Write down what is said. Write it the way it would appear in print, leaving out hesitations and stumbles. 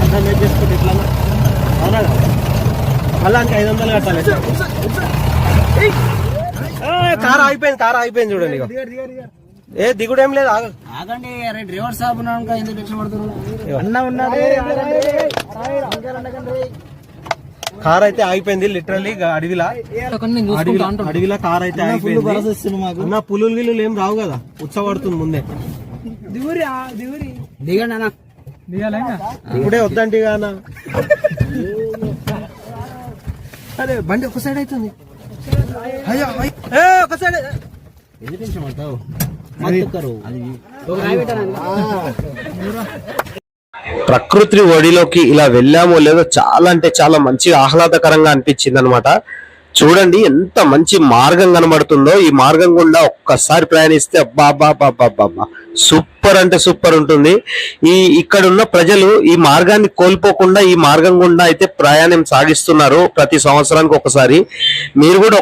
అర్థం మేట్ చేసుకుంటే ఇట్లా అవునా మళ్ళా 500 కట్టాలి. కారు ఆగిపోయింది చూడండి. ఏ దిగుడు ఏం లేదు, ఆగండి. అరే డ్రైవర్ సాబ్ ఎందుకు టెన్షన్ పడుతున్నారు? అన్న ఉన్నాడు. కార్ అయితే ఆగిపోయింది లిటరల్లీ అడవిలా కార్ అయితే ఆగిపోయింది. అన్న పులులు గిల్లులు ఏం రావు కదా, ఉత్సపడుతుంది ముందే. దిగండి అన్న, ఇప్పుడే వద్దంటే అన్న. అరే బండి ఒక సైడ్ అవుతుంది. ఒక సైడ్ ఎందుకు టెన్షన్ పడతావు? ప్రకృతి ఒడిలోకి ఇలా వెళ్ళామో లేదో చాలా అంటే చాలా మంచి ఆహ్లాదకరంగా అనిపించింది అనమాట. చూడండి ఎంత మంచి మార్గం కనబడుతుందో. ఈ మార్గం గుండా ఒక్కసారి ప్రయాణిస్తే అబ్బా సూపర్ అంటే సూపర్ ఉంటుంది. ఇక్కడ ఉన్న ప్రజలు ఈ మార్గాన్ని కోల్పోకుండా ఈ మార్గం గుండా అయితే ప్రయాణం సాగిస్తున్నారు ప్రతి సంవత్సరానికి ఒకసారి. మీరు కూడా